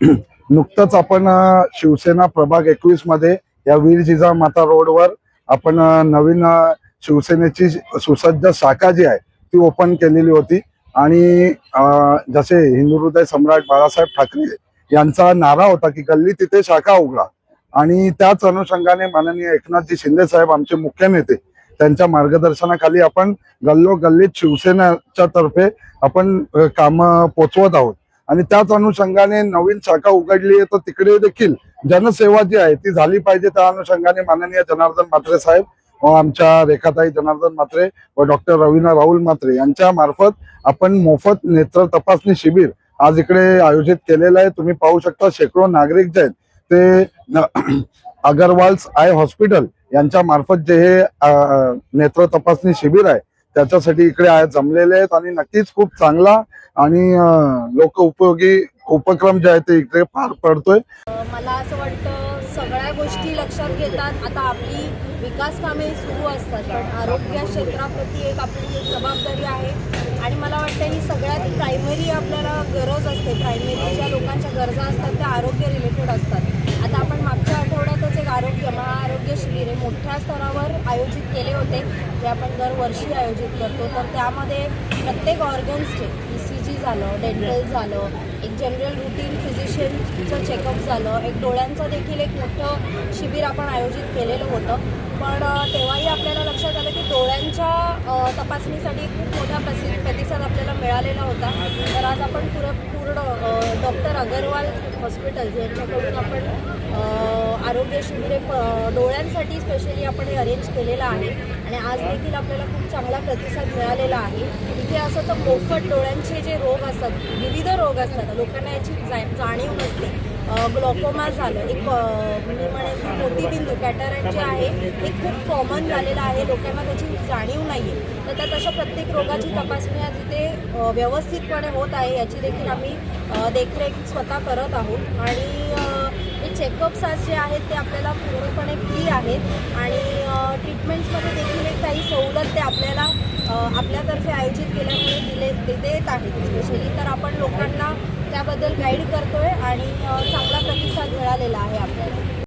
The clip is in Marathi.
नुकतंच आपण शिवसेना प्रभाग 21 मध्ये या वीर जिजामाता रोडवर आपण नवीन शिवसेनेची सुसज्ज शाखा जी आहे ती ओपन केलेली होती। आणि जसे हिंदू हृदय सम्राट बाळासाहेब ठाकरे यांचा नारा होता की गल्ली तिथे शाखा उघडा, आणि त्याच अनुषंगाने माननीय एकनाथजी शिंदे साहेब आमचे मुख्य नेते त्यांच्या मार्गदर्शनाखाली आपण गल्लोगल्लीत शिवसेनेच्या तर्फे आपण काम पोचवत आहोत। आणि त्याच अनुषंगाने नवीन शाखा उघडली आहे, तर तिकडे देखील जनसेवा जी आहे ती झाली पाहिजे। त्या अनुषंगाने माननीय जनार्दन म्हात्रे साहेब व आमच्या रेखाताई जनार्दन म्हात्रे व डॉक्टर रवीना राहुल म्हात्रे यांच्या मार्फत आपण मोफत नेत्र तपासणी शिबिर आज इकडे आयोजित केलेलं आहे। तुम्ही पाहू शकता शेकडो नागरिक जे आहेत ते अगरवाल्स आय हॉस्पिटल यांच्या मार्फत जे हे नेत्र तपासणी शिबिर आहे त्याच्यासाठी इकडे जमलेले आहेत, आणि नक्कीच खूप चांगला आणि लोक उपयोगी उपक्रम जे आहे ते इकडे पार पडतोय। मला असं वाटतं सगळ्या गोष्टी लक्षात घेतात आता आपली विकास कामे सुरू असतात, पण आरोग्य क्षेत्राप्रती एक आपली एक जबाबदारी आहे। आणि मला वाटतं ही सगळ्यात प्रायमरी आपल्याला गरज असते, प्रायमरी ज्या लोकांच्या गरजा असतात त्या आरोग्य रिलेटेड असतात। आता आपण मागच्या आठवड्यातच एक महाआरोग्य शिबिर मोठ्या स्तरावर आयोजित केले होते, जे आपण दरवर्षी आयोजित करतो। तर त्यामध्ये प्रत्येक ऑर्गन्सचे ECG झालं, डेंटल झालं, एक जनरल रुटीन फिजिशियनचं चेकअप झालं, एक डोळ्यांचं देखील एक मोठं शिबिर आपण आयोजित केलेलं होतं। पण तेव्हाही आपल्याला लक्षात आलं की डोळ्यांच्या तपासणीसाठी खूप मोठा प्रतिसाद आपल्याला मिळालेला होता। तर आज आपण पूर्ण डॉक्टर अगरवाल हॉस्पिटल यांच्याकडून आपण आरोग्य शिबिरे डोळ्यांसाठी स्पेशली आपण हे अरेंज केलेलं आहे, आणि आज देखील आपल्याला खूप चांगला प्रतिसाद मिळालेला आहे। इथे असं तर मोफत डोळ्यांचे जे रोग असतात, विविध रोग असतात, लोकांना याची जाणीव नसते। ग्लॉकोमा झालं, एक मी म्हणेन की मोतीबिंदू कॅटरॅक्ट जे आहे हे खूप कॉमन झालेलं आहे, लोकांना त्याची जाणीव नाही आहे। तर त्यात अशा प्रत्येक रोगाची तपासणी आज इथे व्यवस्थितपणे होत आहे, याची देखील आम्ही देखरेख स्वतः करत आहोत। आणि हे चेकअप्स आज जे आहेत ते आपल्याला पूर्णपणे फ्री आहेत, आणि ट्रीटमेंट्समध्ये देखील एक काही सवलत ते आपल्याला आपल्यातर्फे आयोजित केल्यामुळे देत आहेत स्पेशली। तर आपण लोकांना त्याबद्दल गाईड करतोय आणि चांगला प्रतिसाद मिळालेला आहे आपल्याला।